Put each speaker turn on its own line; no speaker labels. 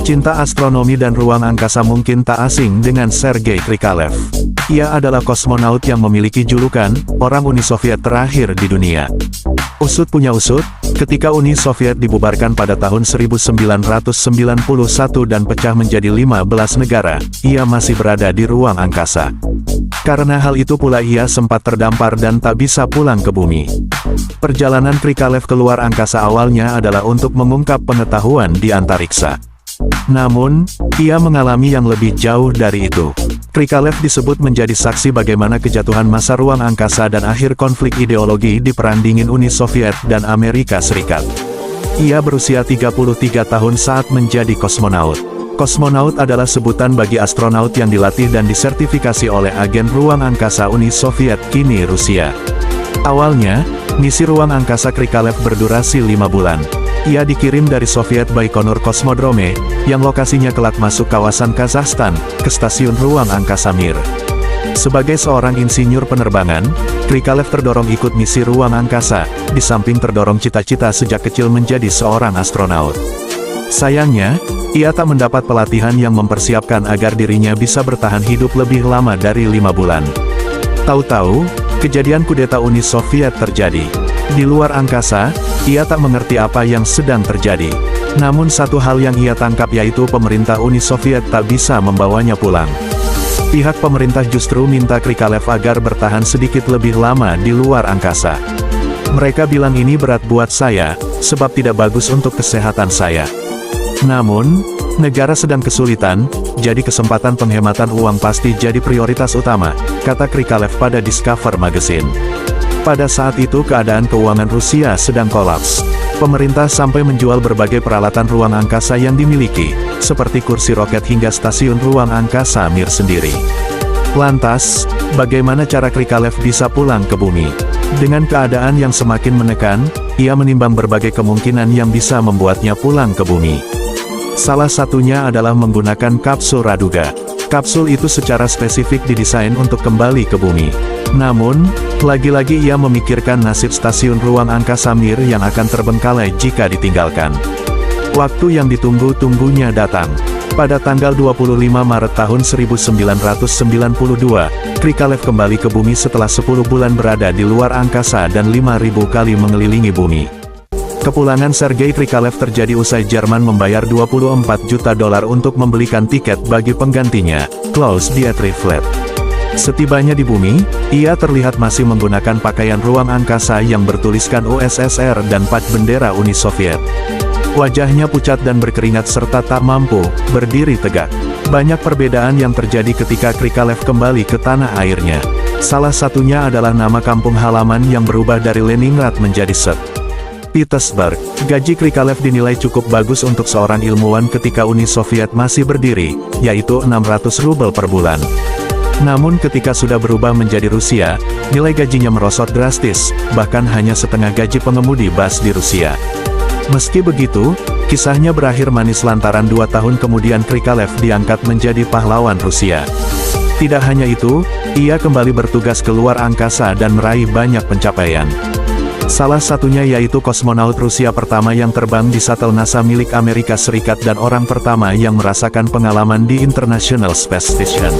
Pecinta astronomi dan ruang angkasa mungkin tak asing dengan Sergei Krikalev. Ia adalah kosmonaut yang memiliki julukan, orang Uni Soviet terakhir di dunia. Usut punya usut, ketika Uni Soviet dibubarkan pada tahun 1991 dan pecah menjadi 15 negara, ia masih berada di ruang angkasa. Karena hal itu pula ia sempat terdampar dan tak bisa pulang ke bumi. Perjalanan Krikalev keluar angkasa awalnya adalah untuk mengungkap pengetahuan di antariksa. Namun, ia mengalami yang lebih jauh dari itu. Krikalev disebut menjadi saksi bagaimana kejatuhan masa ruang angkasa dan akhir konflik ideologi di Perang Dingin Uni Soviet dan Amerika Serikat. Ia berusia 33 tahun saat menjadi kosmonaut. Kosmonaut adalah sebutan bagi astronaut yang dilatih dan disertifikasi oleh agen ruang angkasa Uni Soviet kini Rusia. Awalnya, misi ruang angkasa Krikalev berdurasi 5 bulan. Ia dikirim dari Soviet Baikonur Kosmodrome, yang lokasinya kelak masuk kawasan Kazakhstan, ke stasiun ruang angkasa Mir. Sebagai seorang insinyur penerbangan, Krikalev terdorong ikut misi ruang angkasa, di samping terdorong cita-cita sejak kecil menjadi seorang astronaut. Sayangnya, ia tak mendapat pelatihan yang mempersiapkan agar dirinya bisa bertahan hidup lebih lama dari 5 bulan. Tahu-tahu, kejadian kudeta Uni Soviet terjadi. Di luar angkasa, ia tak mengerti apa yang sedang terjadi. Namun satu hal yang ia tangkap yaitu pemerintah Uni Soviet tak bisa membawanya pulang. Pihak pemerintah justru minta Krikalev agar bertahan sedikit lebih lama di luar angkasa. Mereka bilang ini berat buat saya, sebab tidak bagus untuk kesehatan saya. Namun, negara sedang kesulitan, jadi kesempatan penghematan uang pasti jadi prioritas utama, kata Krikalev pada Discover Magazine. Pada saat itu keadaan keuangan Rusia sedang kolaps. Pemerintah sampai menjual berbagai peralatan ruang angkasa yang dimiliki, seperti kursi roket hingga stasiun ruang angkasa Mir sendiri. Lantas, bagaimana cara Krikalev bisa pulang ke bumi? Dengan keadaan yang semakin menekan, ia menimbang berbagai kemungkinan yang bisa membuatnya pulang ke bumi. Salah satunya adalah menggunakan kapsul Raduga. Kapsul itu secara spesifik didesain untuk kembali ke bumi. Namun, lagi-lagi ia memikirkan nasib stasiun ruang angkasa Mir yang akan terbengkalai jika ditinggalkan. Waktu yang ditunggu-tunggunya datang. Pada tanggal 25 Maret tahun 1992, Krikalev kembali ke bumi setelah 10 bulan berada di luar angkasa dan 5.000 kali mengelilingi bumi. Kepulangan Sergei Krikalev terjadi usai Jerman membayar $24 juta untuk membelikan tiket bagi penggantinya, Klaus-Dietrich Fleth. Setibanya di bumi, ia terlihat masih menggunakan pakaian ruang angkasa yang bertuliskan USSR dan pad bendera Uni Soviet. Wajahnya pucat dan berkeringat serta tak mampu berdiri tegak. Banyak perbedaan yang terjadi ketika Krikalev kembali ke tanah airnya. Salah satunya adalah nama kampung halaman yang berubah dari Leningrad menjadi St. Petersburg. Gaji Krikalev dinilai cukup bagus untuk seorang ilmuwan ketika Uni Soviet masih berdiri, yaitu 600 rubel per bulan. Namun ketika sudah berubah menjadi Rusia, nilai gajinya merosot drastis, bahkan hanya setengah gaji pengemudi bus di Rusia. Meski begitu, kisahnya berakhir manis lantaran 2 tahun kemudian Krikalev diangkat menjadi pahlawan Rusia. Tidak hanya itu, ia kembali bertugas keluar angkasa dan meraih banyak pencapaian. Salah satunya yaitu kosmonaut Rusia pertama yang terbang di shuttle NASA milik Amerika Serikat dan orang pertama yang merasakan pengalaman di International Space Station.